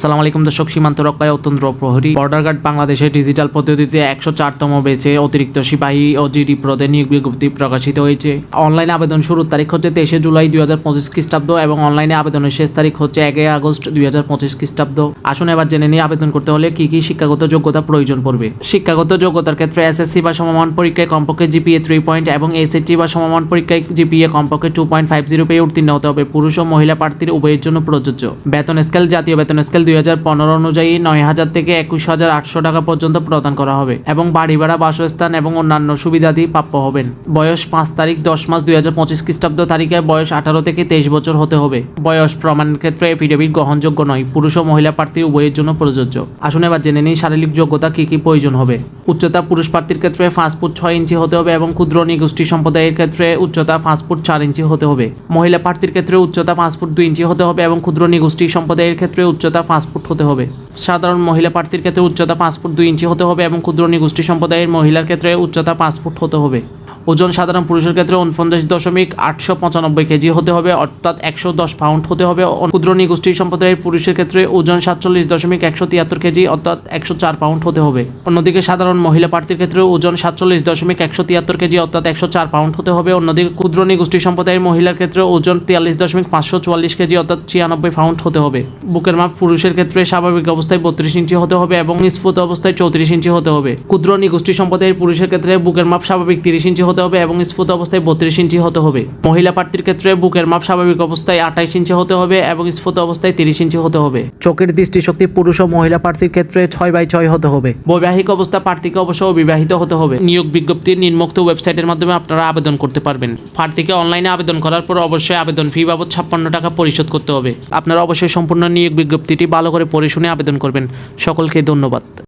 সালাম আলাইকুম দর্শক, সীমান্ত রক্ষায় অত্যন্ত প্রহরী বর্ডার গার্ড বাংলাদেশের ডিজিটাল পদ্ধতিতে 104তম বেচে অতিরিক্ত সিপাহী ও জিডি পদে নিয়োগ বিজ্ঞপ্তি প্রকাশিত হয়েছে। অনলাইনে আবেদন শুরুর তারিখ হচ্ছে 23 জুলাই 2025 খ্রিস্টাব্দ এবং অনলাইনে আবেদনের শেষ তারিখ হচ্ছে 1 আগস্ট 2025 খ্রিস্টাব্দ। আসুন এবার জেনে নিয়ে আবেদন করতে হলে কি কি শিক্ষাগত যোগ্যতা প্রয়োজন পড়বে। শিক্ষাগত যোগ্যতার ক্ষেত্রে এসএসসি বা সমমান পরীক্ষায় কমপক্ষে জিপিএ 3 পয়েন্ট এবং এসএসসি বা সমমান পরীক্ষায় জিপিএ কমপক্ষে 2.50 পেয়ে উত্তীর্ণ হতে হবে। পুরুষ ও মহিলা প্রার্থীর উভয়ের জন্য প্রযোজ্য। বেতন স্কেল জাতীয় বেতন স্কেল 2015 অনুযায়ী 9,000 থেকে 21,800 টাকা পর্যন্ত প্রদান করা হবে এবং বাড়ি ভাড়া, বাসস্থান এবং অন্যান্য সুবিধাদি প্রাপ্য হবেন। বয়স 5 তারিখ 10 মাস 2025 খ্রিস্টাব্দ তারিখে বয়স 18 থেকে 23 বছর হতে হবে। বয়স প্রমাণের ক্ষেত্রে এফিডেভিট গ্রহণযোগ্য নয়। পুরুষ ও মহিলা প্রার্থী উভয়ের জন্য প্রযোজ্য। আসুন এবার জেনে নিই শারীরিক যোগ্যতা কি কি প্রয়োজন হবে। উচ্চতা পুরুষ প্রার্থীর ক্ষেত্রে 5 ফুট 6 ইঞ্চি হতে হবে এবং ক্ষুদ্র নিগোষ্ঠী সম্প্রদায়ের ক্ষেত্রে উচ্চতা 5 ফুট 4 ইঞ্চি হতে হবে। মহিলা প্রার্থীর ক্ষেত্রে উচ্চতা 5 ফুট 2 ইঞ্চি হতে হবে এবং ক্ষুদ্র নিগোষ্ঠী সম্প্রদায়ের ক্ষেত্রে উচ্চতা 5 ফুট হতে হবে। সাধারণ মহিলা প্রার্থীর ক্ষেত্রে উচ্চতা 5 ফুট 2 ইঞ্চি হতে হবে এবং ক্ষুদ্র নিগোষ্ঠী সম্প্রদায়ের মহিলার ক্ষেত্রে উচ্চতা 5 ফুট হতে হবে। ওজন সাধারণ পুরুষের ক্ষেত্রে 49.895 কেজি হতে হবে, অর্থাৎ 110 পাউন্ড হতে হবে। ক্ষুদ্র নিগোষ্ঠী সম্প্রদায়ের পুরুষের ক্ষেত্রে ওজন 47.173 কেজি, অর্থাৎ 104 পাউন্ড হতে হবে। অন্যদিকে সাধারণ মহিলা প্রার্থীর ক্ষেত্রে ওজন 47.173 কেজি, অর্থাৎ 104 পাউন্ড হতে হবে। অন্যদিকে ক্ষুদ্র নিগোষ্ঠী সম্প্রদায়ের মহিলার ক্ষেত্রে ওজন 43.544 কেজি, অর্থাৎ 96 পাউন্ড হতে হবে। বুকের মাপ পুরুষের ক্ষেত্রে স্বাভাবিক অবস্থায় 32 ইঞ্চি হতে হবে এবং স্ফুট অবস্থায় 34 ইঞ্চি হতে হবে। ক্ষুদ্র নিগোষ্ঠী সম্প্রদায়ের পুরুষের ক্ষেত্রে বুকের মাপ স্বাভাবিক 30 ইঞ্চি হতে হবে এবং স্ফুট অবস্থায় 32 ইঞ্চি হতে হবে। মহিলা প্রার্থীর ক্ষেত্রে বুকের মাপ স্বাভাবিক অবস্থায় 28 ইঞ্চি হতে হবে এবং স্ফুট অবস্থায় 30 ইঞ্চি হতে হবে। চোখের দৃষ্টিশক্তি পুরুষ ও মহিলা প্রার্থীর ক্ষেত্রে 6/6 হতে হবে। বৈবাহিক অবস্থা প্রার্থীকে অবশ্য বিবাহিত হতে হবে। নিয়োগ বিজ্ঞপ্তির নিম্নোক্ত ওয়েবসাইটের মাধ্যমে আপনারা আবেদন করতে পারবেন। প্রার্থীকে অনলাইনে আবেদন করার পর অবশ্যই আবেদন ফি বাবদ 56 টাকা পরিশোধ করতে হবে। আপনারা অবশ্যই সম্পূর্ণ নিয়োগ বিজ্ঞপ্তিটি ভালো করে পড়ে শুনে আবেদন করবেন। সকলকে ধন্যবাদ।